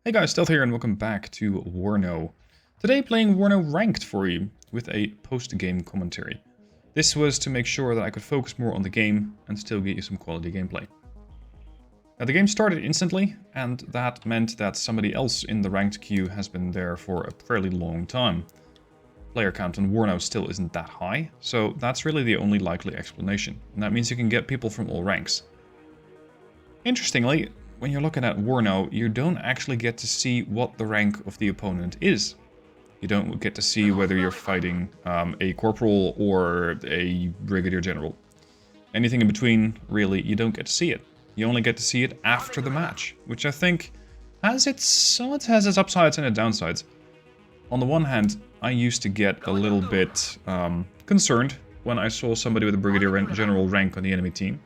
Hey guys, Stealth here and welcome back to WARNO. Today playing WARNO Ranked for you with a post-game commentary. This was to make sure that I could focus more on the game and still get you some quality gameplay. Now the game started instantly, and that meant that somebody else in the ranked queue has been there for a fairly long time. Player count on WARNO still isn't that high, so that's really the only likely explanation, and that means you can get people from all ranks. Interestingly, when you're looking at WARNO, you don't actually get to see what the rank of the opponent is. You don't get to see whether you're fighting a corporal or a brigadier general. Anything in between, really, you don't get to see it. You only get to see it after the match, which I think has its upsides and its downsides. On the one hand, I used to get a little bit concerned when I saw somebody with a brigadier general rank on the enemy team,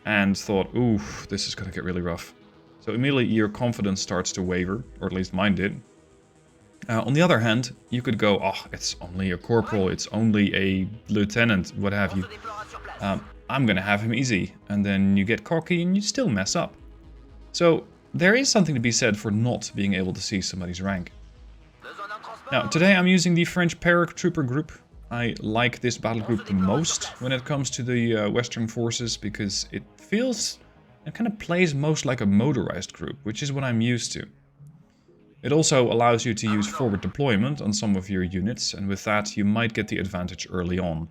and thought, ooh, this is going to get really rough. So immediately your confidence starts to waver, or at least mine did. On the other hand, you could go, oh, it's only a corporal, it's only a lieutenant, what have you. I'm gonna have him easy. And then you get cocky and you still mess up. So there is something to be said for not being able to see somebody's rank. Now, today I'm using the French paratrooper group. I like this battle group the most when it comes to the Western forces, because it kind of plays most like a motorized group, which is what I'm used to. It also allows you to use forward deployment on some of your units, and with that you might get the advantage early on.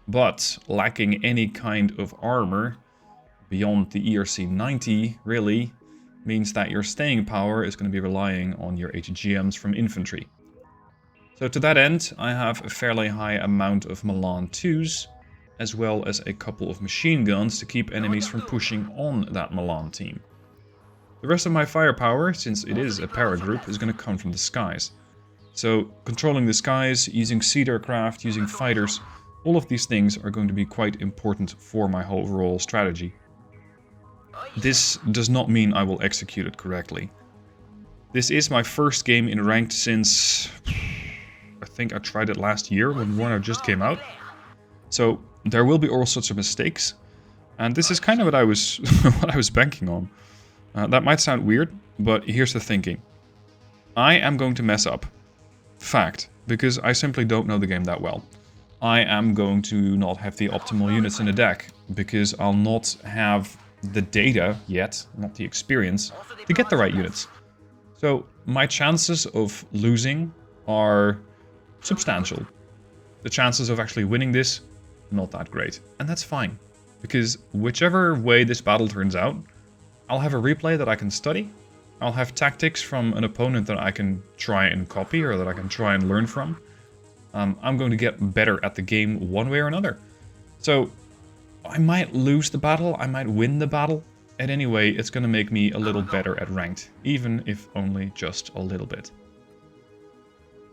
But lacking any kind of armor beyond the ERC 90 really means that your staying power is going to be relying on your HGMs from infantry. So to that end, I have a fairly high amount of Milan 2s, as well as a couple of machine guns to keep enemies from pushing on that Milan team. The rest of my firepower, since it is a para group, is going to come from the skies. So controlling the skies, using seed aircraft, using fighters, all of these things are going to be quite important for my whole overall strategy. This does not mean I will execute it correctly. This is my first game in ranked since I think I tried it last year when WARNO just came out. So there will be all sorts of mistakes, and this is kind of what I was banking on. That might sound weird, but here's the thinking. I am going to mess up. Fact. Because I simply don't know the game that well. I am going to not have the optimal units in the deck, because I'll not have the data yet, not the experience, to get the right units. So my chances of losing are substantial. The chances of actually winning this, not that great. And that's fine, because whichever way this battle turns out, I'll have a replay that I can study. I'll have tactics from an opponent that I can try and copy, or that I can try and learn from. I'm going to get better at the game one way or another. So I might lose the battle, I might win the battle. And anyway, it's going to make me a little better at ranked, even if only just a little bit.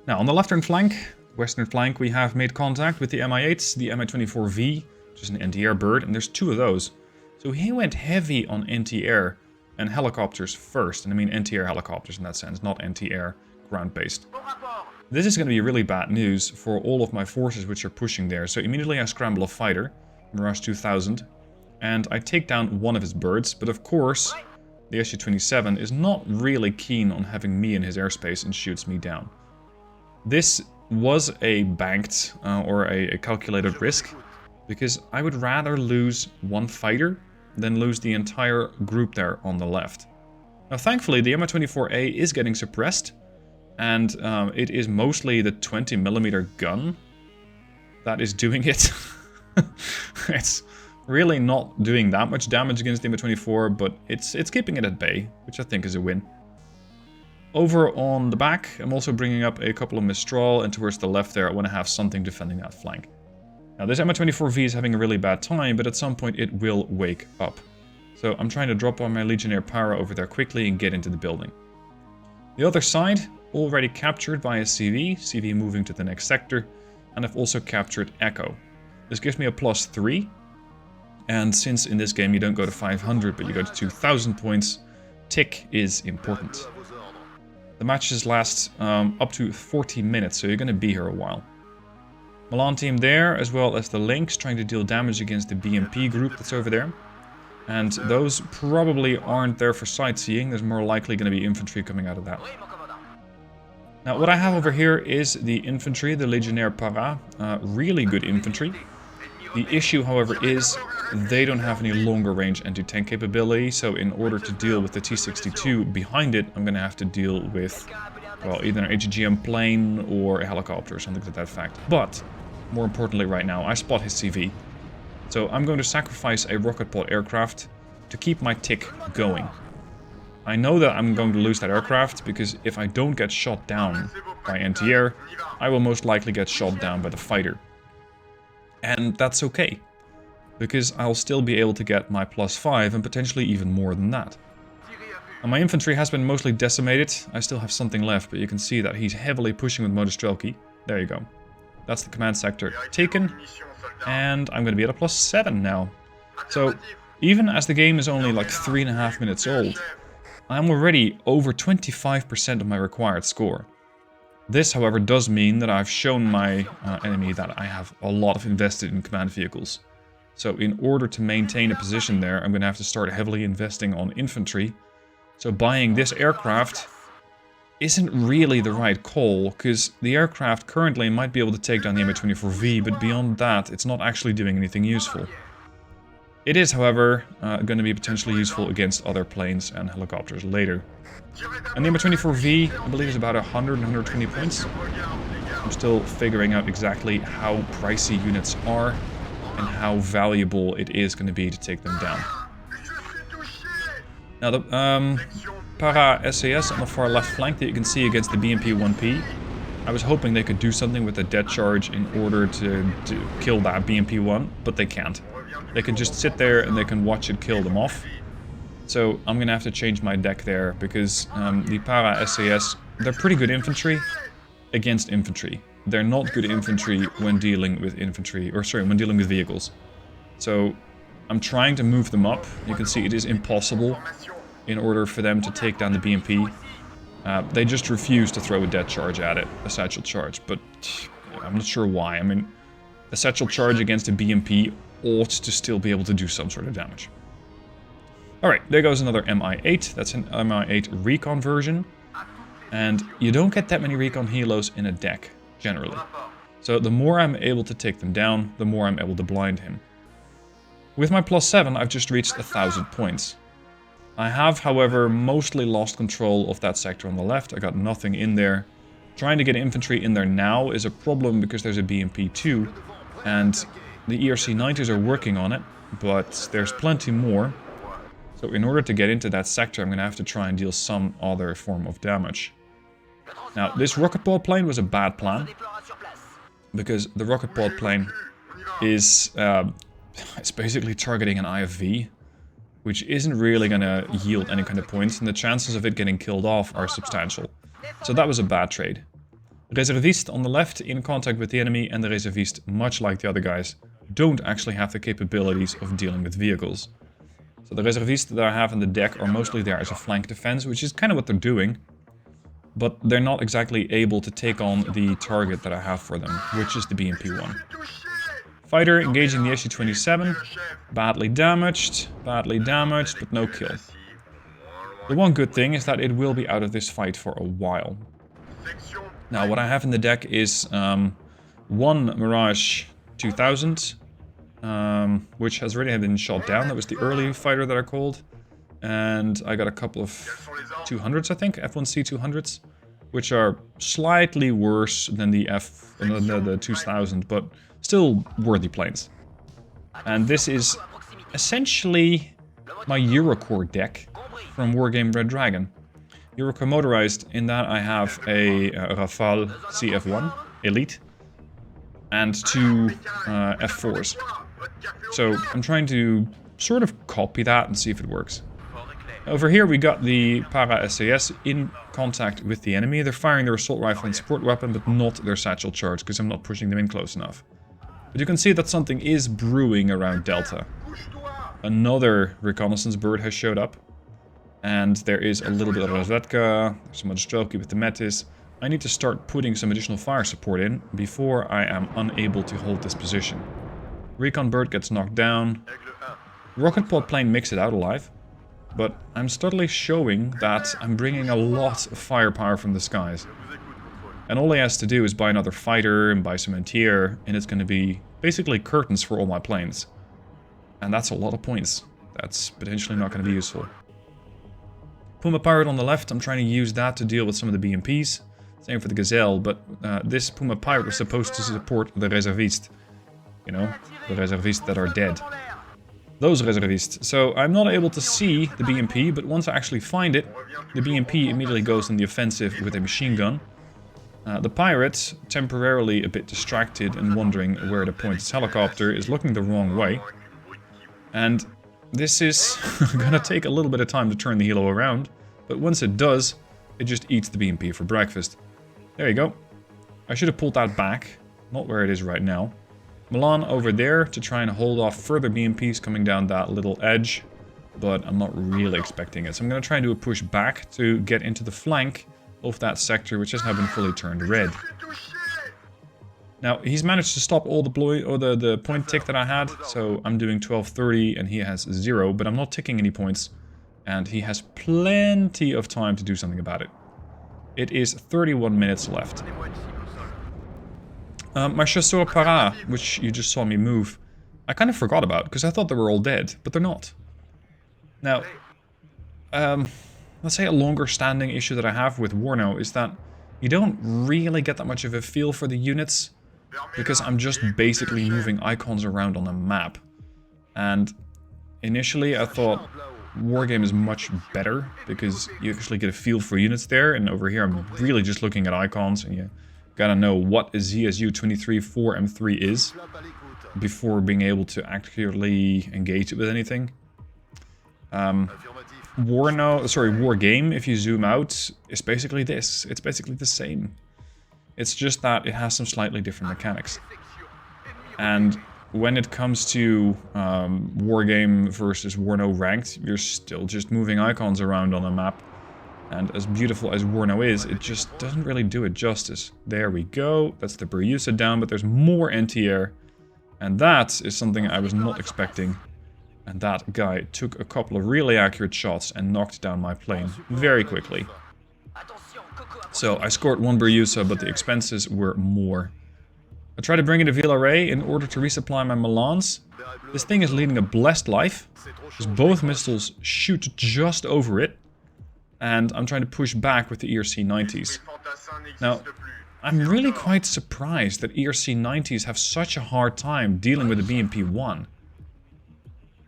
Now on the left western flank, we have made contact with the Mi-8s, the Mi-24V, which is an anti-air bird, and there's two of those. So he went heavy on anti-air and helicopters first, and I mean anti-air helicopters in that sense, not anti-air ground-based. This is going to be really bad news for all of my forces which are pushing there, so immediately I scramble a fighter, Mirage 2000, and I take down one of his birds, but of course the Su-27 is not really keen on having me in his airspace and shoots me down. This was a banked or a calculated risk, because I would rather lose one fighter than lose the entire group there on the left. Now thankfully the Mi-24A is getting suppressed, and it is mostly the 20mm gun that is doing it. It's really not doing that much damage against the Mi-24, but it's keeping it at bay, which I think is a win. Over on the back, I'm also bringing up a couple of Mistral, and towards the left there I want to have something defending that flank. Now this Mi-24V is having a really bad time, but at some point it will wake up. So I'm trying to drop on my Legionnaire Para over there quickly and get into the building. The other side, already captured by a CV moving to the next sector, and I've also captured Echo. This gives me a +3, and since in this game you don't go to 500 but you go to 2000 points, tick is important. The matches last up to 40 minutes, so you're going to be here a while. Milan team there, as well as the Lynx, trying to deal damage against the BMP group that's over there. And those probably aren't there for sightseeing. There's more likely going to be infantry coming out of that. Now, what I have over here is the infantry, the Legionnaire Para. Really good infantry. The issue, however, is they don't have any longer range anti-tank capability. So in order to deal with the T-62 behind it, I'm going to have to deal with, well, either an HGM plane or a helicopter or something to that fact. But, more importantly right now, I spot his CV. So I'm going to sacrifice a rocket pod aircraft to keep my tick going. I know that I'm going to lose that aircraft, because if I don't get shot down by anti-air, I will most likely get shot down by the fighter. And that's okay, because I'll still be able to get my +5 and potentially even more than that. And my infantry has been mostly decimated. I still have something left, but you can see that he's heavily pushing with Motostrelki. There you go. That's the command sector taken. And I'm going to be at a +7 now. So, even as the game is only like 3.5 minutes old, I'm already over 25% of my required score. This, however, does mean that I've shown my enemy that I have a lot of invested in command vehicles. So in order to maintain a position there, I'm going to have to start heavily investing on infantry. So buying this aircraft isn't really the right call, because the aircraft currently might be able to take down the Mi-24V, but beyond that, it's not actually doing anything useful. It is, however, going to be potentially useful against other planes and helicopters later. And the Mi-24V, I believe, is about 100 and 120 points. I'm still figuring out exactly how pricey units are and how valuable it is going to be to take them down. Now, the Para SAS on the far left flank that you can see against the BMP-1P, I was hoping they could do something with the dead charge in order to kill that BMP-1, but they can't. They can just sit there and they can watch it kill them off. So I'm going to have to change my deck there, because the Para SAS, they're pretty good infantry against infantry. They're not good infantry when dealing with infantry, or sorry, when dealing with vehicles. So I'm trying to move them up. You can see it is impossible in order for them to take down the BMP. They just refuse to throw a dead charge at it, a satchel charge, but I'm not sure why. I mean, a satchel charge against a BMP ought to still be able to do some sort of damage. Alright, there goes another Mi-8. That's an Mi-8 recon version. And you don't get that many recon helos in a deck, generally. So the more I'm able to take them down, the more I'm able to blind him. With my +7, I've just reached 1,000 points. I have, however, mostly lost control of that sector on the left. I got nothing in there. Trying to get infantry in there now is a problem, because there's a BMP-2, and the ERC-90s are working on it, but there's plenty more. So in order to get into that sector, I'm going to have to try and deal some other form of damage. Now, this rocket pod plane was a bad plan, because the rocket pod plane is it's basically targeting an IFV, which isn't really going to yield any kind of points, and the chances of it getting killed off are substantial. So that was a bad trade. Reservist on the left in contact with the enemy, and the Reservist, much like the other guys, don't actually have the capabilities of dealing with vehicles. So the Reservists that I have in the deck are mostly there as a flank defense, which is kind of what they're doing. But they're not exactly able to take on the target that I have for them, which is the BMP-1. Fighter engaging the SU-27, badly damaged, but no kill. The one good thing is that it will be out of this fight for a while. Now, what I have in the deck is one Mirage 2000, which has already been shot down. That was the early fighter that I called. And I got a couple of 200s, I think, F1C 200s, which are slightly worse than the 2000, but still worthy planes. And this is essentially my Eurocore deck from Wargame Brendryen. Eurocore motorized in that I have a Rafale CF1 Elite and two F4s. So I'm trying to sort of copy that and see if it works. Over here we got the Para SAS in contact with the enemy. They're firing their assault rifle and support weapon, but not their satchel charge, because I'm not pushing them in close enough. But you can see that something is brewing around Delta. Another reconnaissance bird has showed up. And there is a little bit of Mrozak, some Motostrelki with the Metis. I need to start putting some additional fire support in before I am unable to hold this position. Recon bird gets knocked down. Rocket pod plane makes it out alive, but I'm steadily showing that I'm bringing a lot of firepower from the skies. And all he has to do is buy another fighter and buy some anti-air, and it's going to be basically curtains for all my planes. And that's a lot of points. That's potentially not going to be useful. Puma Pirate on the left, I'm trying to use that to deal with some of the BMPs. Same for the Gazelle, but this Puma Pirate was supposed to support the Reservistes. You know, the Reservistes that are dead. Those Reservistes. So I'm not able to see the BMP, but once I actually find it, the BMP immediately goes on the offensive with a machine gun. The pirate, temporarily a bit distracted and wondering where to point his helicopter, is looking the wrong way. And this is gonna take a little bit of time to turn the helo around, but once it does, it just eats the BMP for breakfast. There you go. I should have pulled that back, not where it is right now. Milan over there to try and hold off further BMPs coming down that little edge, but I'm not really expecting it. So I'm gonna try and do a push back to get into the flank of that sector, which has now been fully turned red. Now, he's managed to stop all the the point tick that I had, so I'm doing 1230 and he has 0, but I'm not ticking any points, and he has plenty of time to do something about it. It is 31 minutes left. My chasseurs para, which you just saw me move, I kind of forgot about, because I thought they were all dead, but they're not. Now, let's say a longer standing issue that I have with WARNO is that you don't really get that much of a feel for the units, because I'm just basically moving icons around on the map. And initially I thought Wargame is much better, because you actually get a feel for units there, and over here I'm really just looking at icons, and you gotta know what a ZSU 23-4M3 is before being able to accurately engage it with anything. Wargame, if you zoom out, is basically this. It's basically the same. It's just that it has some slightly different mechanics. And when it comes to Wargame versus WARNO ranked, you're still just moving icons around on a map. And as beautiful as WARNO is, it just doesn't really do it justice. There we go. That's the Brausa down, but there's more anti-air. And that is something I was not expecting. And that guy took a couple of really accurate shots and knocked down my plane very quickly. So I scored one Brausa, but the expenses were more. I tried to bring in a Viale in order to resupply my Milans. This thing is leading a blessed life, because both missiles shoot just over it. And I'm trying to push back with the ERC-90s. Now, I'm really quite surprised that ERC-90s have such a hard time dealing with the BMP-1.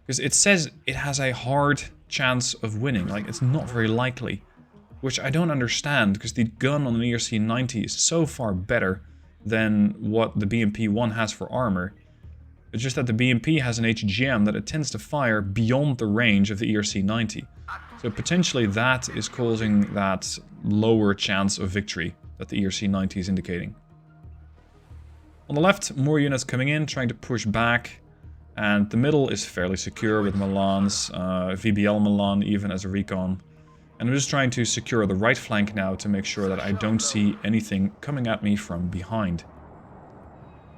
Because it says it has a hard chance of winning, like it's not very likely. Which I don't understand, because the gun on an ERC-90 is so far better than what the BMP-1 has for armor. It's just that the BMP has an HGM that it tends to fire beyond the range of the ERC-90. So potentially that is causing that lower chance of victory that the ERC-90 is indicating. On the left, more units coming in, trying to push back. And the middle is fairly secure with Milans, VBL Milan even as a recon. And I'm just trying to secure the right flank now to make sure that I don't see anything coming at me from behind.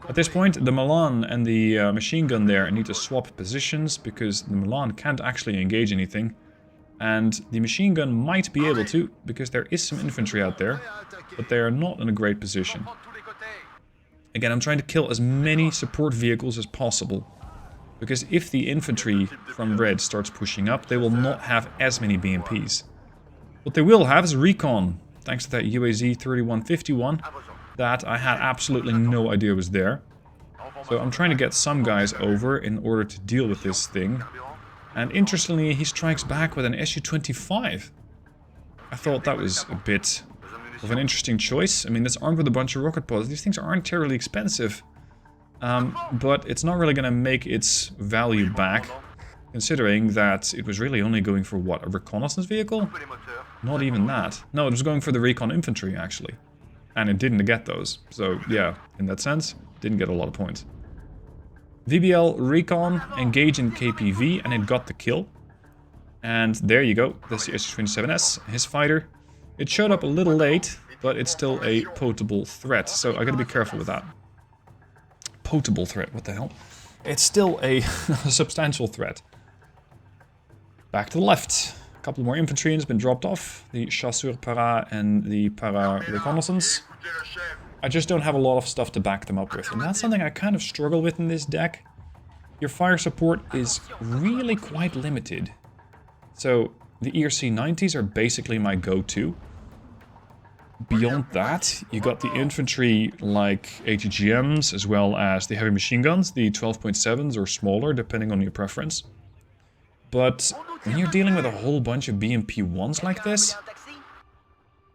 At this point, the Milan and the machine gun there need to swap positions, because the Milan can't actually engage anything. And the machine gun might be able to, because there is some infantry out there, but they are not in a great position. Again, I'm trying to kill as many support vehicles as possible, because if the infantry from red starts pushing up, they will not have as many BMPs. What they will have is recon, thanks to that UAZ 3151 that I had absolutely no idea was there. So I'm trying to get some guys over in order to deal with this thing. And interestingly, he strikes back with an Su-25. I thought that was a bit of an interesting choice. I mean, it's armed with a bunch of rocket pods. These things aren't terribly expensive. But it's not really going to make its value back, considering that it was really only going for, what, a reconnaissance vehicle? Not even that. No, it was going for the recon infantry, actually. And it didn't get those. So, yeah, in that sense, didn't get a lot of points. VBL Recon engaged in KPV, and it got the kill. And there you go, that's the Su-27S, his fighter. It showed up a little late, but it's still a potable threat, so I gotta be careful with that. Potable threat, what the hell? It's still a substantial threat. Back to the left. A couple more infantry has been dropped off. The Chasseur Para and the Para Reconnaissance. I just don't have a lot of stuff to back them up with. And that's something I kind of struggle with in this deck. Your fire support is really quite limited. So the ERC 90s are basically my go-to. Beyond that, you got the infantry like ATGMs as well as the heavy machine guns, the 12.7s or smaller depending on your preference. But when you're dealing with a whole bunch of BMP-1s like this,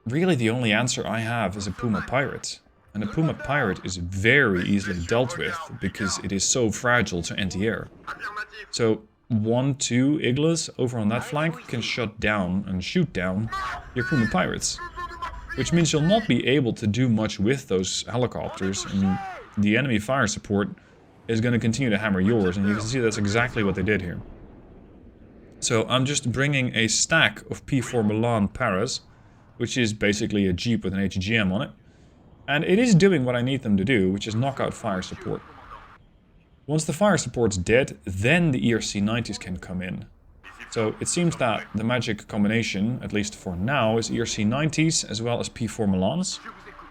really the only answer I have is a Puma Pirate. And a Puma Pirate is very easily dealt with because it is so fragile to anti-air. So 1-2 Iglas over on that flank can shut down and shoot down your Puma Pirates. Which means you'll not be able to do much with those helicopters, and the enemy fire support is going to continue to hammer yours, and you can see that's exactly what they did here. So I'm just bringing a stack of P4 Milan Paras, which is basically a Jeep with an HGM on it, and it is doing what I need them to do, which is knock out fire support. Once the fire support's dead, then the ERC 90s can come in. So it seems that the magic combination, at least for now, is ERC 90s as well as P4 Milans,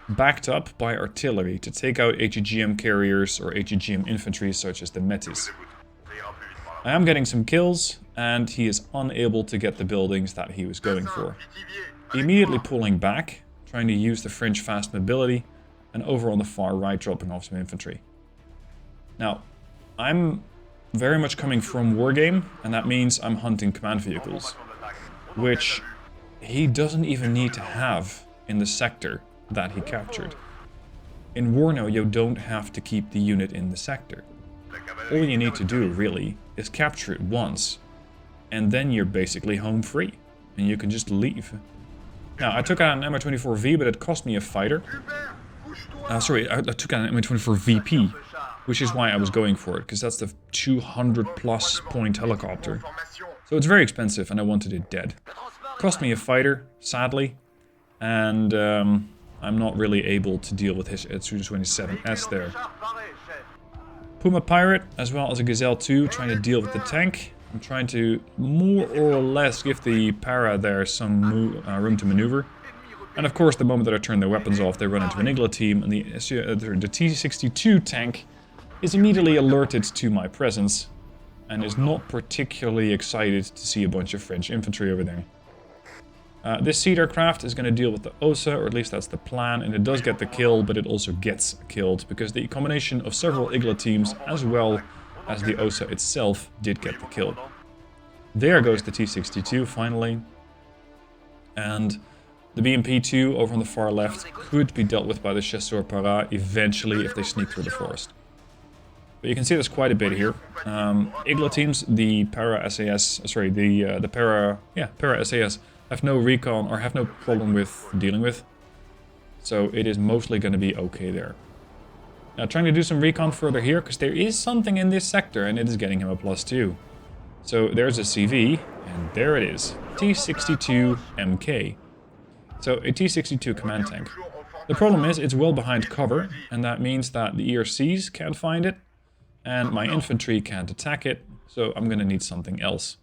backed up by artillery to take out HGM carriers or HGM infantry such as the Metis. I am getting some kills, and he is unable to get the buildings that he was going for. Immediately pulling back, trying to use the French fast mobility, and over on the far right dropping off some infantry. Now, I'm very much coming from Wargame, and that means I'm hunting command vehicles, which he doesn't even need to have in the sector that he captured. In WARNO, you don't have to keep the unit in the sector. All you need to do, really, is capture it once, and then you're basically home free, and you can just leave. Now, I took out an MI-24V, but it cost me a fighter. I took out an MI-24VP. Which is why I was going for it, because that's the 200 plus point helicopter. So it's very expensive and I wanted it dead. Cost me a fighter, sadly, and I'm not really able to deal with his Su-27S there. Puma Pirate, as well as a Gazelle 2, trying to deal with the tank. I'm trying to more or less give the Para there some room to maneuver. And of course, the moment that I turn their weapons off, they run into an Igla team, and the T-62 tank is immediately alerted to my presence and is not particularly excited to see a bunch of French infantry over there. This seed aircraft is going to deal with the OSA, or at least that's the plan, and it does get the kill, but it also gets killed because the combination of several Igla teams as well as the OSA itself did get the kill. There goes the T-62 finally, and the BMP-2 over on the far left could be dealt with by the Chasseur Para eventually if they sneak through the forest. But you can see there's quite a bit here. Igla teams, the Para SAS, sorry, the Para SAS have no recon or have no problem with dealing with. So it is mostly going to be okay there. Now trying to do some recon further here, because there is something in this sector and it is getting him a +2. So there's a CV, and there it is, T-62 MK. So a T-62 command tank. The problem is it's well behind cover, and that means that the ERCs can't find it, and my infantry can't attack it, so I'm gonna need something else.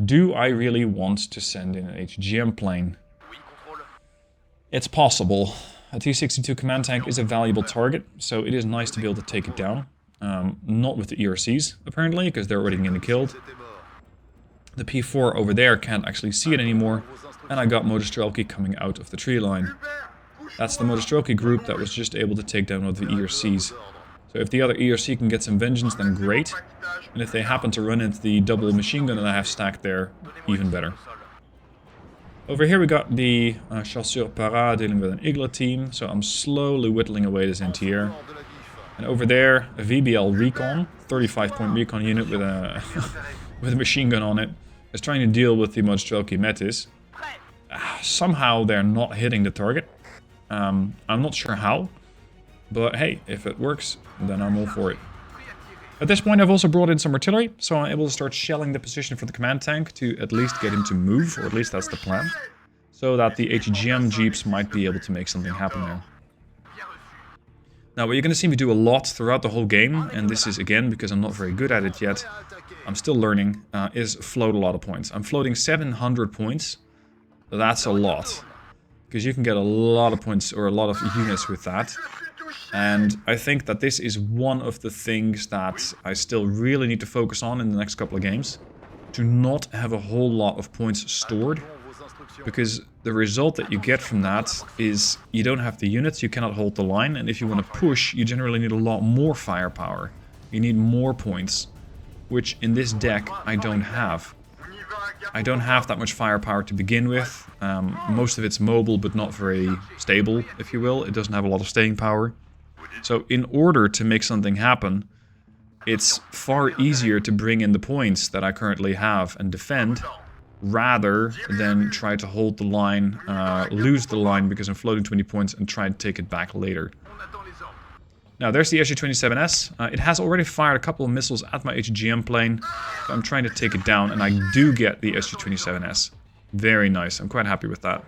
Do I really want to send in an HGM plane? It's possible. A T-62 command tank is a valuable target, so it is nice to be able to take it down. Not with the ERCs, apparently, because they're already getting killed. The P4 over there can't actually see it anymore, and I got Motostrelki coming out of the tree line. That's the Motostrelki group that was just able to take down one of the ERCs. So if the other ERC can get some vengeance, then great. And if they happen to run into the double machine gun that I have stacked there, even better. Over here we got the Chasseur Para dealing with an Igla team, so I'm slowly whittling away this NTR. And over there, a VBL Recon, 35-point recon unit with a with a machine gun on it, is trying to deal with the Motostrelki Metis. Somehow they're not hitting the target. I'm not sure how, but hey, if it works, then I'm all for it. At this point I've also brought in some artillery, so I'm able to start shelling the position for the command tank to at least get him to move, or at least that's the plan. So that the HGM jeeps might be able to make something happen there. Now what you're going to see me do a lot throughout the whole game, and this is again because I'm not very good at it yet, I'm still learning, is float a lot of points. I'm floating 700 points. That's a lot. Because you can get a lot of points or a lot of units with that. And I think that this is one of the things that I still really need to focus on in the next couple of games. To not have a whole lot of points stored. Because the result that you get from that is you don't have the units, you cannot hold the line. And if you want to push, you generally need a lot more firepower. You need more points. Which in this deck I don't have. I don't have that much firepower to begin with. Most of it's mobile but not very stable, if you will. It doesn't have a lot of staying power. So in order to make something happen, it's far easier to bring in the points that I currently have and defend, rather than try to hold the line, lose the line because I'm floating 20 points and try and take it back later. Now there's the SU-27S. It has already fired a couple of missiles at my HGM plane, so I'm trying to take it down, and I do get the SU-27S. Very nice, I'm quite happy with that.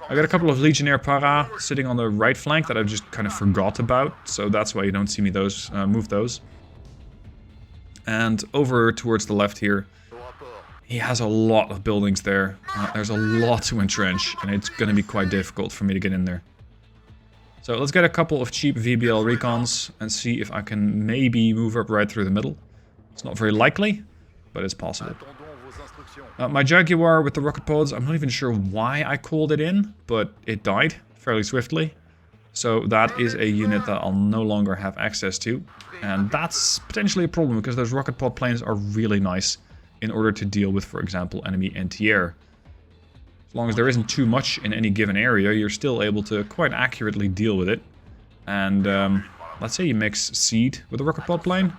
I got a couple of Legionnaire Para sitting on the right flank that I just kind of forgot about, so that's why you don't see me move those. And over towards the left here, he has a lot of buildings there. There's a lot to entrench, and it's going to be quite difficult for me to get in there. So let's get a couple of cheap VBL recons and see if I can maybe move up right through the middle. It's not very likely, but it's possible. My Jaguar with the rocket pods, I'm not even sure why I called it in, but it died fairly swiftly. So that is a unit that I'll no longer have access to. And that's potentially a problem, because those rocket pod planes are really nice in order to deal with, for example, enemy anti-air. As long as there isn't too much in any given area, you're still able to quite accurately deal with it. And let's say you mix Seed with a rocket pod plane.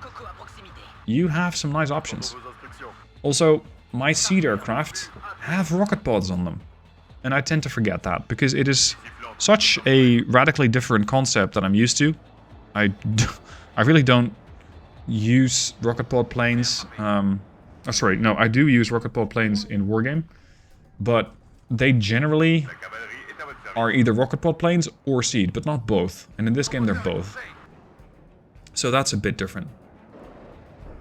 You have some nice options. Also, my Seed aircraft have rocket pods on them. And I tend to forget that, because it is such a radically different concept that I'm used to. I really don't use rocket pod planes. Sorry, no, I do use rocket pod planes in Wargame. But they generally are either rocket pod planes or Seed, but not both. And in this game, they're both. So that's a bit different.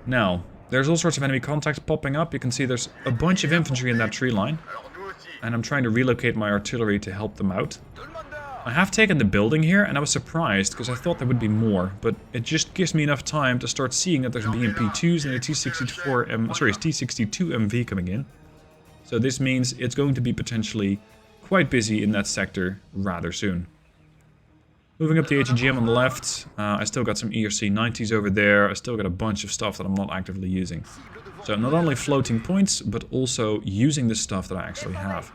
Now, there's all sorts of enemy contacts popping up. You can see there's a bunch of infantry in that tree line. And I'm trying to relocate my artillery to help them out. I have taken the building here, and I was surprised, because I thought there would be more. But it just gives me enough time to start seeing that there's BMP-2s and a T-62 MV coming in. So this means it's going to be potentially quite busy in that sector rather soon. Moving up the HGM on the left, I still got some ERC-90s over there. I still got a bunch of stuff that I'm not actively using. So not only floating points, but also using the stuff that I actually have.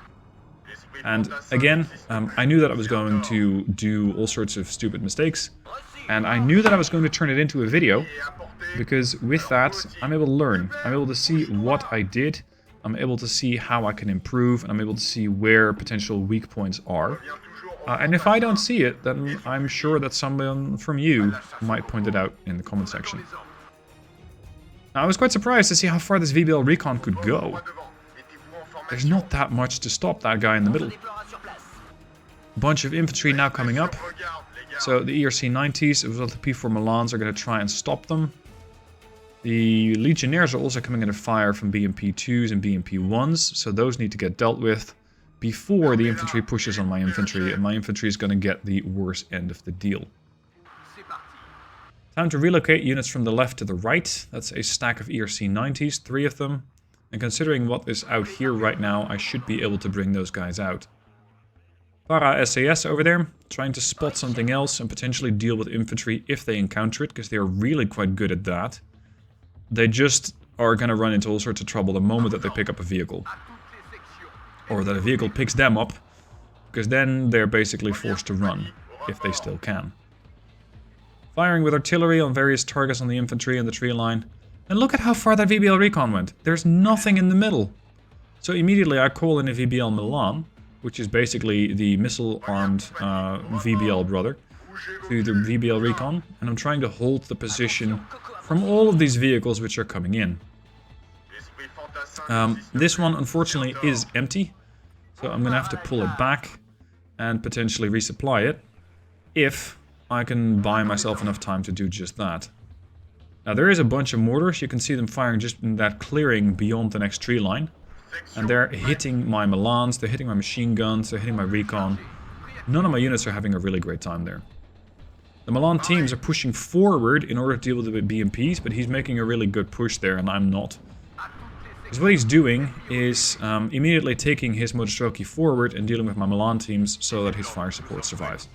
And again, I knew that I was going to do all sorts of stupid mistakes. And I knew that I was going to turn it into a video, because with that, I'm able to learn. I'm able to see what I did. I'm able to see how I can improve, and I'm able to see where potential weak points are. And if I don't see it, then I'm sure that someone from you might point it out in the comment section. Now, I was quite surprised to see how far this VBL recon could go. There's not that much to stop that guy in the middle. Bunch of infantry now coming up. So the ERC-90s, as well as the P4 Milans, are going to try and stop them. The Legionnaires are also coming into fire from BMP-2s and BMP-1s, so those need to get dealt with before the infantry pushes on my infantry, and my infantry is going to get the worst end of the deal. Time to relocate units from the left to the right. That's a stack of ERC-90s, 3 of them. And considering what is out here right now, I should be able to bring those guys out. Para SAS over there, trying to spot something else and potentially deal with infantry if they encounter it, because they are really quite good at that. They just are going to run into all sorts of trouble the moment that they pick up a vehicle. Or that a vehicle picks them up, because then they're basically forced to run, if they still can. Firing with artillery on various targets on the infantry and the tree line. And look at how far that VBL recon went. There's nothing in the middle. So immediately I call in a VBL Milan, which is basically the missile-armed VBL brother, to the VBL recon, and I'm trying to hold the position from all of these vehicles which are coming in. This one, unfortunately, is empty, so I'm going to have to pull it back and potentially resupply it, if I can buy myself enough time to do just that. Now there is a bunch of mortars. You can see them firing just in that clearing beyond the next tree line. And they're hitting my Milans, they're hitting my machine guns, they're hitting my recon. None of my units are having a really great time there. The Milan teams are pushing forward in order to deal with the BMPs, but he's making a really good push there, and I'm not. Because what he's doing is immediately taking his Mrozak forward and dealing with my Milan teams so that his fire support survives.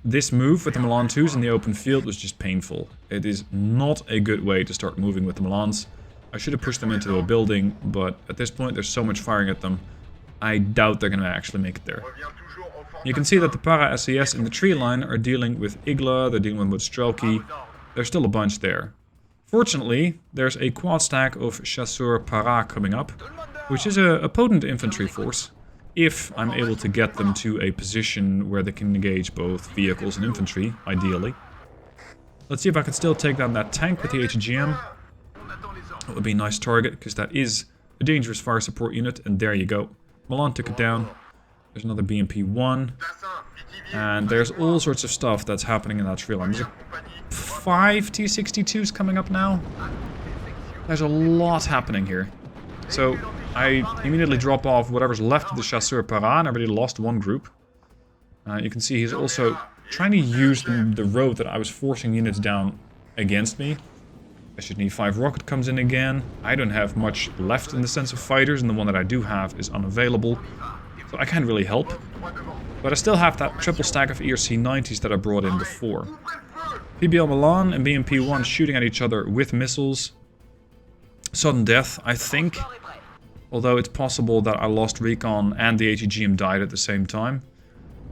This move with the Milan 2s in the open field was just painful. It is not a good way to start moving with the Milans. I should have pushed them into a building, but at this point there's so much firing at them, I doubt they're going to actually make it there. You can see that the para-SAS in the tree line are dealing with Igla, they're dealing with Mrozak. There's still a bunch there. Fortunately, there's a quad stack of Chasseur Para coming up, which is a potent infantry force, if I'm able to get them to a position where they can engage both vehicles and infantry, ideally. Let's see if I can still take down that tank with the HGM. That would be a nice target, because that is a dangerous fire support unit, and there you go. Milan took it down. There's another BMP-1. And there's all sorts of stuff that's happening in that tree line. There's 5 T-62s coming up now. There's a lot happening here. So I immediately drop off whatever's left of the Chasseur Para, and I already lost one group. You can see he's also trying to use the road that I was forcing units down against me. I should need 5 rocket comes in again. I don't have much left in the sense of fighters, and the one that I do have is unavailable. So I can't really help. But I still have that triple stack of ERC 90s that I brought in before. PBL Milan and BMP-1 shooting at each other with missiles. Sudden death, I think. Although it's possible that I lost recon and the ATGM died at the same time.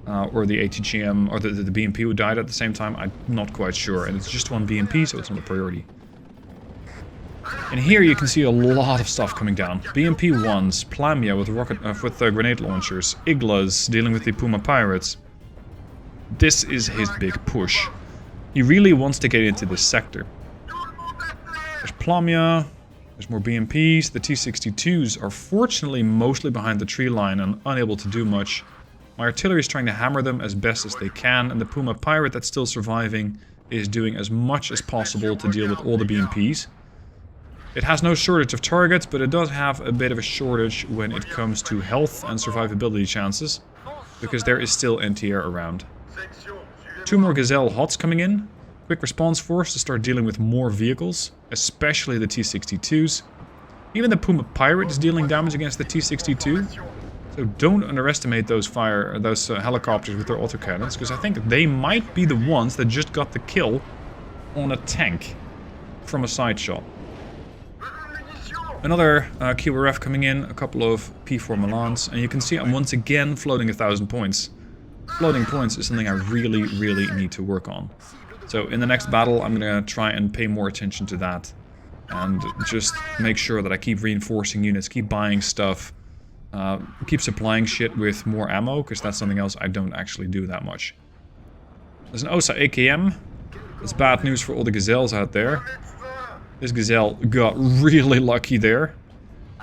Or the ATGM, or the BMP who died at the same time, I'm not quite sure. And it's just one BMP, so it's not a priority. And here you can see a lot of stuff coming down. BMP-1s, Plamia with grenade launchers, Iglas dealing with the Puma pirates. This is his big push. He really wants to get into this sector. There's Plamia, there's more BMPs. The T-62s are fortunately mostly behind the tree line and unable to do much. My artillery is trying to hammer them as best as they can, and the Puma pirate that's still surviving is doing as much as possible to deal with all the BMPs. It has no shortage of targets, but it does have a bit of a shortage when it comes to health and survivability chances, because there is still anti-air around. 2 more Gazelle HOTS coming in. Quick response force to start dealing with more vehicles, especially the T-62s. Even the Puma Pirate is dealing damage against the T-62. So don't underestimate those helicopters with their autocannons, because I think they might be the ones that just got the kill on a tank from a side shot. Another QRF coming in, a couple of P4 Milans, and you can see I'm once again floating 1,000 points. Floating points is something I really, really need to work on. So in the next battle, I'm going to try and pay more attention to that. And just make sure that I keep reinforcing units, keep buying stuff, keep supplying shit with more ammo, because that's something else I don't actually do that much. There's an OSA AKM. That's bad news for all the Gazelles out there. This Gazelle got really lucky there,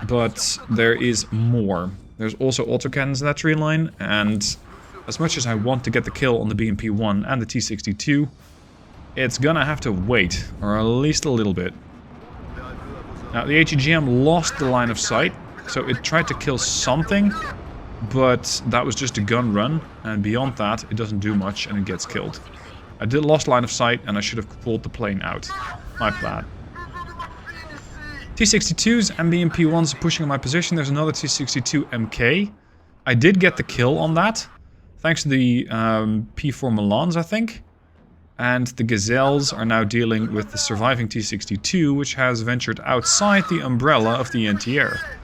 but there is more. There's also autocannons in that tree line, and as much as I want to get the kill on the BMP-1 and the T-62, it's gonna have to wait, or at least a little bit. Now, the HEGM lost the line of sight, so it tried to kill something, but that was just a gun run, and beyond that, it doesn't do much and it gets killed. I did lost line of sight, and I should have pulled the plane out. My bad. T-62s and BMP-1s are pushing on my position. There's another T-62 MK. I did get the kill on that, thanks to the P4 Milans, I think. And the Gazelles are now dealing with the surviving T-62, which has ventured outside the umbrella of the anti-air.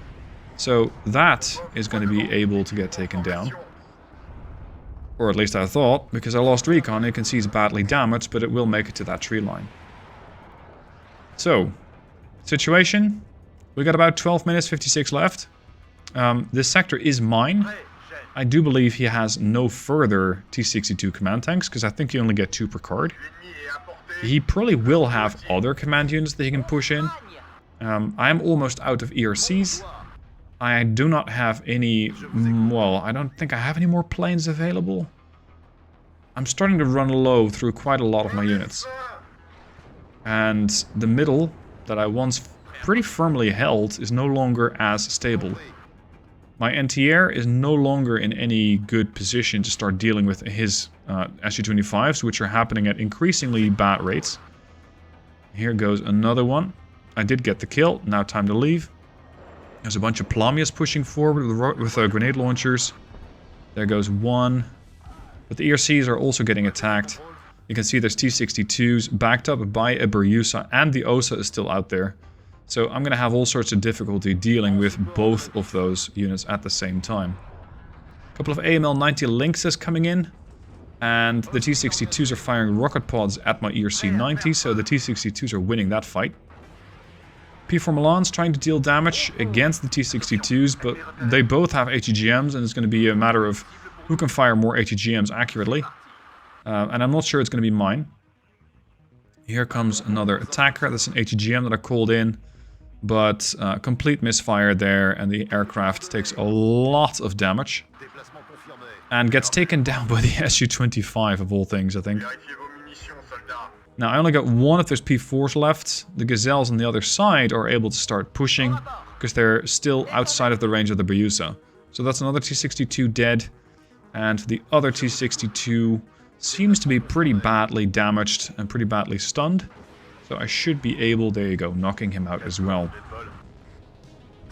So that is going to be able to get taken down. Or at least I thought, because I lost recon. You can see it's badly damaged, but it will make it to that tree line. So, situation. We got about 12 minutes, 56 left. This sector is mine. I do believe he has no further T-62 command tanks, because I think you only get 2 per card. He probably will have other command units that he can push in. I am almost out of ERCs. I do not have any... well, I don't think I have any more planes available. I'm starting to run low through quite a lot of my units. And the middle, that I once pretty firmly held, is no longer as stable. My NTR is no longer in any good position to start dealing with his SU-25s, which are happening at increasingly bad rates. Here goes another one. I did get the kill, now time to leave. There's a bunch of Plamias pushing forward with grenade launchers. There goes one. But the ERCs are also getting attacked. You can see there's T-62s backed up by a Berjusa, and the OSA is still out there. So I'm going to have all sorts of difficulty dealing with both of those units at the same time. A couple of AML-90 Lynxes coming in. And the T-62s are firing rocket pods at my ERC-90, so the T-62s are winning that fight. P4 Milan's trying to deal damage against the T-62s, but they both have ATGMs, and it's going to be a matter of who can fire more ATGMs accurately. And I'm not sure it's going to be mine. Here comes another attacker. That's an ATGM that I called in. But complete misfire there, and the aircraft takes a lot of damage. And gets taken down by the SU-25 of all things, I think. Now, I only got one of those P4s left. The Gazelles on the other side are able to start pushing, because they're still outside of the range of the Berjusa. So that's another T-62 dead. And the other T-62 seems to be pretty badly damaged and pretty badly stunned. So I should be able, there you go, knocking him out as well.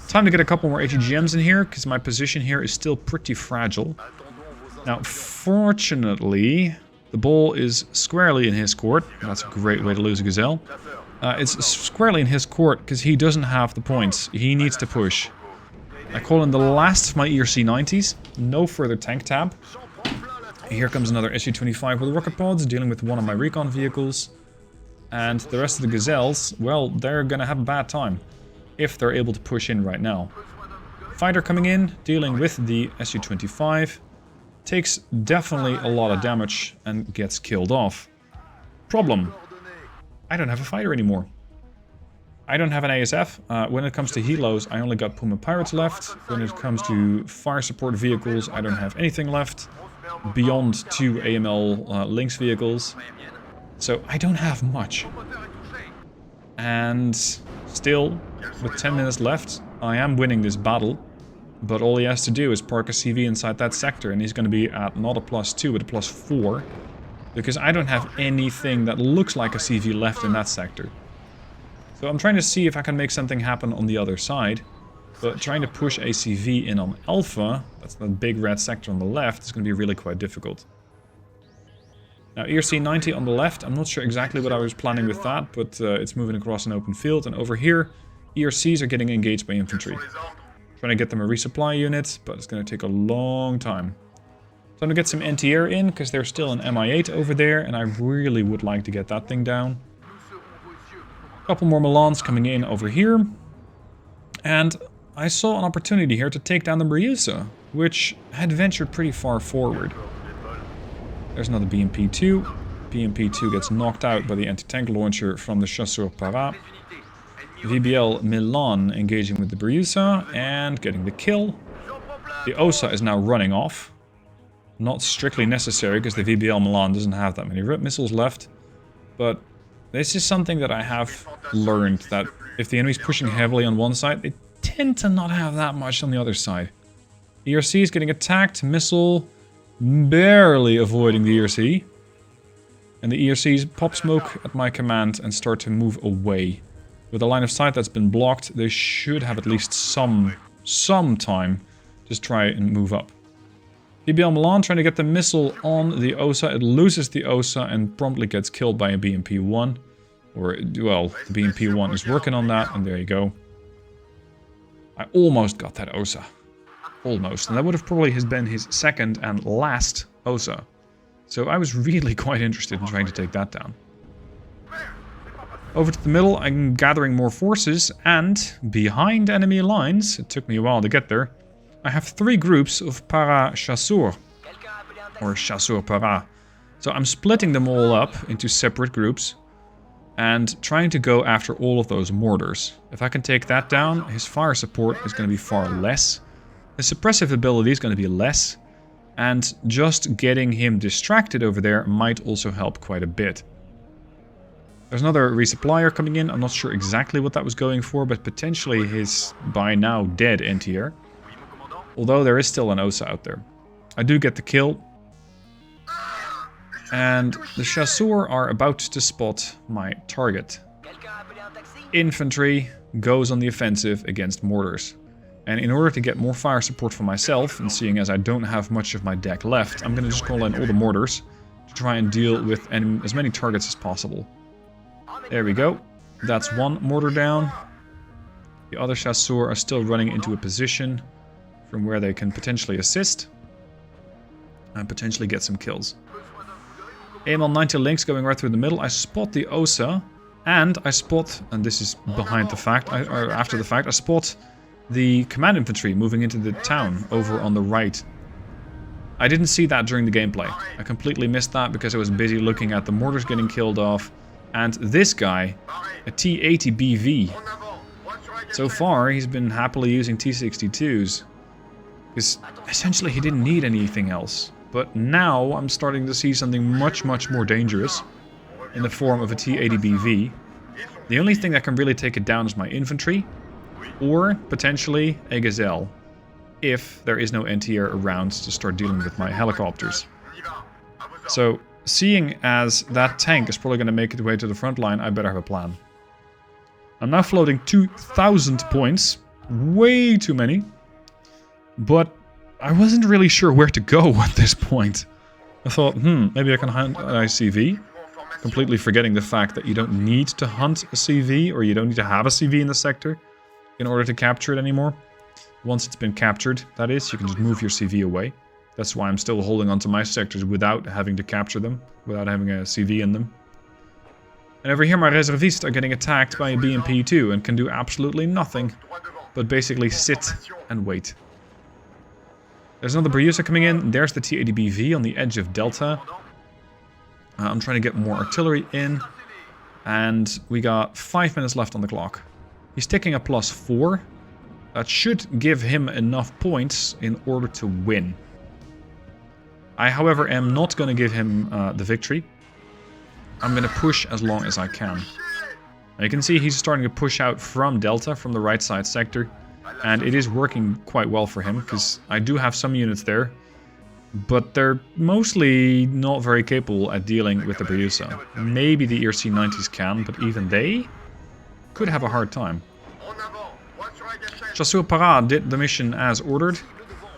Time to get a couple more ATGMs in here, because my position here is still pretty fragile. Now, fortunately, the ball is squarely in his court. That's a great way to lose a Gazelle. It's squarely in his court, because he doesn't have the points. He needs to push. I call in the last of my ERC-90s. No further tank tab. Here comes another SU-25 with rocket pods, dealing with one of my recon vehicles. And the rest of the Gazelles, well, they're gonna have a bad time. If they're able to push in right now. Fighter coming in, dealing with the SU-25. Takes definitely a lot of damage and gets killed off. Problem. I don't have a fighter anymore. I don't have an ASF. When it comes to helos, I only got Puma Pirates left. When it comes to fire support vehicles, I don't have anything left. Beyond 2 AML Lynx vehicles. So I don't have much. And still, with 10 minutes left, I am winning this battle. But all he has to do is park a CV inside that sector, and he's going to be at not a +2, but a +4. Because I don't have anything that looks like a CV left in that sector. So I'm trying to see if I can make something happen on the other side. But trying to push a CV in on Alpha, that's the big red sector on the left, is going to be really quite difficult. Now, ERC-90 on the left, I'm not sure exactly what I was planning with that, but it's moving across an open field. And over here, ERCs are getting engaged by infantry. Trying to get them a resupply unit, but it's going to take a long time. Time to get some NTR in, because there's still an MI-8 over there, and I really would like to get that thing down. A couple more Milans coming in over here. And I saw an opportunity here to take down the Berjusa, which had ventured pretty far forward. There's another BMP-2. BMP-2 gets knocked out by the anti-tank launcher from the Chasseur Para. VBL Milan engaging with the Berjusa and getting the kill. The OSA is now running off. Not strictly necessary, because the VBL Milan doesn't have that many RIP missiles left. But this is something that I have learned, that if the enemy's pushing heavily on one side, they tend to not have that much on the other side. ERC is getting attacked, missile barely avoiding the ERC. And the ERCs pop smoke at my command and start to move away. With a line of sight that's been blocked, they should have at least some time to try and move up. VBL Milan trying to get the missile on the OSA. It loses the OSA and promptly gets killed by a BMP-1. Or, well, the BMP-1 is working on that, and there you go. I almost got that OSA. Almost. And that would have probably been his second and last OSA. So I was really quite interested in trying to take that down. Over to the middle, I'm gathering more forces, and behind enemy lines, it took me a while to get there, I have 3 groups of para-chasseurs, or chasseurs-para. So I'm splitting them all up into separate groups, and trying to go after all of those mortars. If I can take that down, his fire support is going to be far less, his suppressive ability is going to be less, and just getting him distracted over there might also help quite a bit. There's another resupplier coming in. I'm not sure exactly what that was going for, but potentially his by now dead NTR. Although there is still an OSA out there. I do get the kill. And the chasseurs are about to spot my target. Infantry goes on the offensive against mortars. And in order to get more fire support for myself, and seeing as I don't have much of my deck left, I'm going to just call in all the mortars to try and deal with as many targets as possible. There we go. That's one mortar down. The other chasseurs are still running into a position from where they can potentially assist and potentially get some kills. AML 90 links going right through the middle. I spot the OSA, and I spot, and this is behind the fact, or after the fact, I spot the command infantry moving into the town over on the right. I didn't see that during the gameplay. I completely missed that because I was busy looking at the mortars getting killed off, and this guy, a T80 BV. So far, he's been happily using T62s, because essentially he didn't need anything else. But now I'm starting to see something much, much more dangerous in the form of a T80 BV. The only thing that can really take it down is my infantry, or potentially a gazelle, if there is no NTR around to start dealing with my helicopters. So, seeing as that tank is probably going to make its way to the front line, I better have a plan. I'm now floating 2,000 points, way too many, but I wasn't really sure where to go at this point. I thought, maybe I can hunt an ICV. Completely forgetting the fact that you don't need to hunt a CV, or you don't need to have a CV in the sector in order to capture it anymore. Once it's been captured, that is, you can just move your CV away. That's why I'm still holding onto my sectors without having to capture them, without having a CV in them. And over here my reservistes are getting attacked by a BMP-2 and can do absolutely nothing, but basically sit and wait. There's another Braugh coming in. There's the T80BV on the edge of Delta. I'm trying to get more artillery in. And we got 5 minutes left on the clock. He's taking a +4. That should give him enough points in order to win. I, however, am not going to give him the victory. I'm going to push as long as I can. Now you can see he's starting to push out from Delta, from the right side sector. And it is working quite well for him, because I do have some units there. But they're mostly not very capable at dealing with the Braugh. Maybe the ERC-90s can, but even they could have a hard time. Chasseur Parade did the mission as ordered,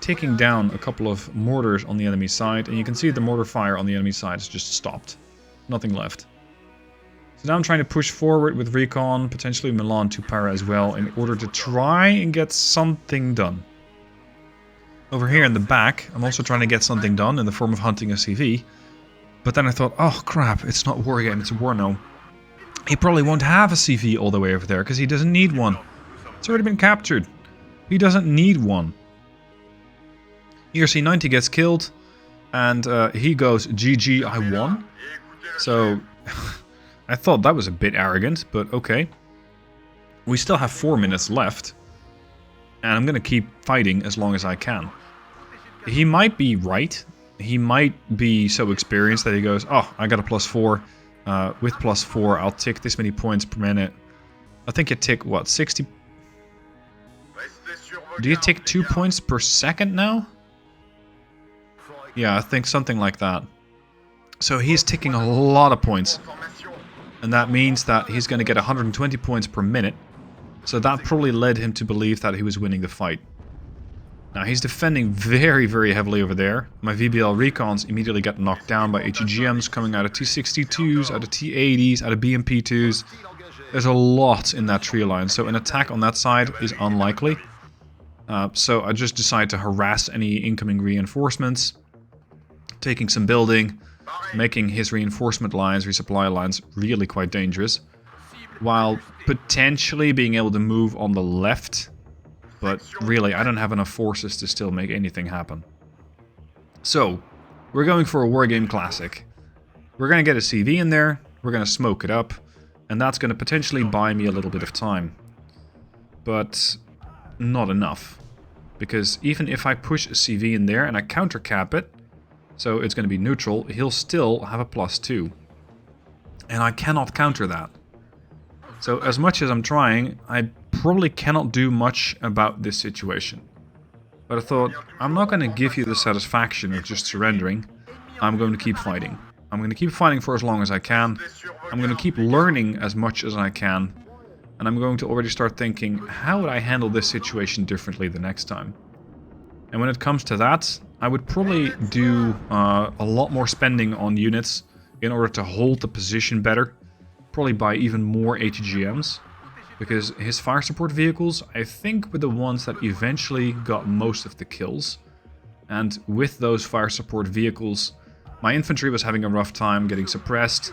taking down a couple of mortars on the enemy side, and you can see the mortar fire on the enemy side has just stopped. Nothing left. So now I'm trying to push forward with recon, potentially Milan to Para as well, in order to try and get something done. Over here in the back, I'm also trying to get something done in the form of hunting a CV. But then I thought, oh crap, it's not Wargame, it's WARNO. He probably won't have a CV all the way over there, because he doesn't need one. It's already been captured. He doesn't need one. ERC-90 gets killed, and he goes, GG, I won. So, I thought that was a bit arrogant, but okay. We still have 4 minutes left, and I'm going to keep fighting as long as I can. He might be right. He might be so experienced that he goes, oh, I got a +4. With +4, I'll tick this many points per minute. I think you tick, what, 60? Do you tick 2 points per second now? Yeah, I think something like that. So he's ticking a lot of points. And that means that he's going to get 120 points per minute. So that probably led him to believe that he was winning the fight. Now he's defending very, very heavily over there. My VBL recons immediately got knocked down by HEGMs coming out of T62s, out of T80s, out of BMP2s. There's a lot in that tree line, so an attack on that side is unlikely. So I just decided to harass any incoming reinforcements, taking some building, making his reinforcement lines, resupply lines, really quite dangerous, while potentially being able to move on the left. But really, I don't have enough forces to still make anything happen. So, we're going for a Wargame Classic. We're going to get a CV in there, we're going to smoke it up, and that's going to potentially buy me a little bit of time. But not enough. Because even if I push a CV in there and I counter cap it, so it's going to be neutral, he'll still have a +2. And I cannot counter that. So as much as I'm trying, I probably cannot do much about this situation. But I thought, I'm not going to give you the satisfaction of just surrendering. I'm going to keep fighting. I'm going to keep fighting for as long as I can. I'm going to keep learning as much as I can. And I'm going to already start thinking, how would I handle this situation differently the next time? And when it comes to that, I would probably do a lot more spending on units in order to hold the position better. Probably buy even more ATGMs. Because his fire support vehicles, I think, were the ones that eventually got most of the kills. And with those fire support vehicles, my infantry was having a rough time getting suppressed.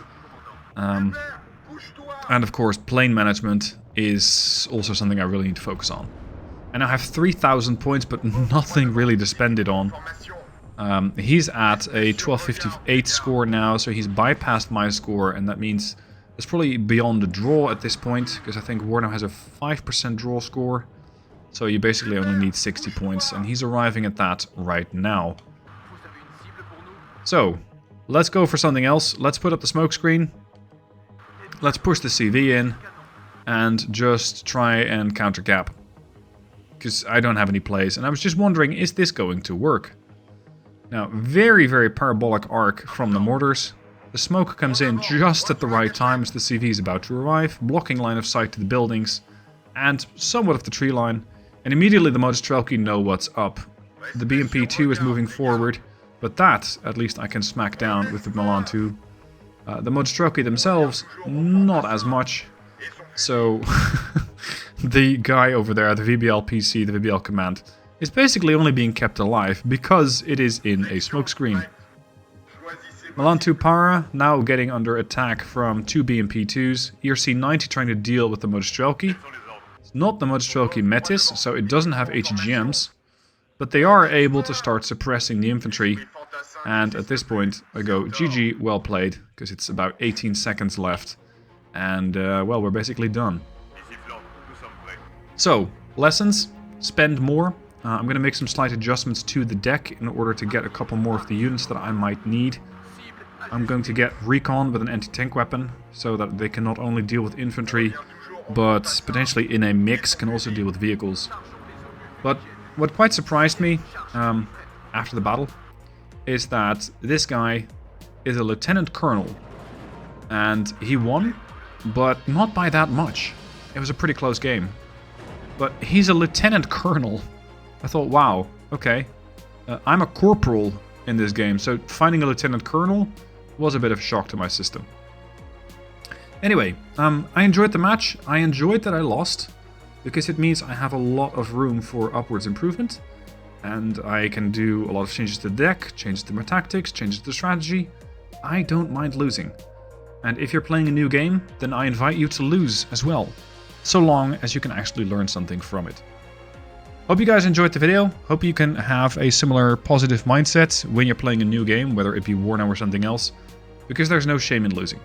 And of course, plane management is also something I really need to focus on. And I have 3,000 points, but nothing really to spend it on. He's at a 1258 score now, so he's bypassed my score, and that means it's probably beyond the draw at this point, because I think WARNO has a 5% draw score. So you basically only need 60 points, and he's arriving at that right now. So, let's go for something else. Let's put up the smoke screen. Let's push the CV in, and just try and counter gap. Because I don't have any plays, and I was just wondering, is this going to work? Now, very, very parabolic arc from the mortars. The smoke comes in just at the right time as the CV is about to arrive, blocking line of sight to the buildings, and somewhat of the tree line. And immediately the Mrozak know what's up. The BMP-2 is moving forward, but that, at least I can smack down with the Milan 2. The Mrozak themselves, not as much. So, the guy over there, the VBL PC, the VBL command, is basically only being kept alive because it is in a smokescreen. Milan 2 Para now getting under attack from two BMP-2s. ERC 90 trying to deal with the Mrozak. It's not the Mrozak Metis, so it doesn't have HGMs. But they are able to start suppressing the infantry. And at this point, I go, GG, well played, because it's about 18 seconds left. And, well, we're basically done. So, lessons, spend more. I'm going to make some slight adjustments to the deck in order to get a couple more of the units that I might need. I'm going to get recon with an anti-tank weapon, so that they can not only deal with infantry, but potentially in a mix can also deal with vehicles. But what quite surprised me after the battle is that this guy is a lieutenant colonel, and he won, but not by that much. It was a pretty close game. But he's a lieutenant colonel. I thought, wow, okay. I'm a corporal in this game, so finding a lieutenant colonel was a bit of a shock to my system. Anyway, I enjoyed the match. I enjoyed that I lost, because it means I have a lot of room for upwards improvement, and I can do a lot of changes to the deck, changes to my tactics, changes to the strategy. I don't mind losing. And if you're playing a new game, then I invite you to lose as well, so long as you can actually learn something from it. Hope you guys enjoyed the video. Hope you can have a similar positive mindset when you're playing a new game, whether it be WARNO or something else, because there's no shame in losing.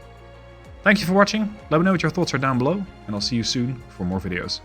Thank you for watching. Let me know what your thoughts are down below, and I'll see you soon for more videos.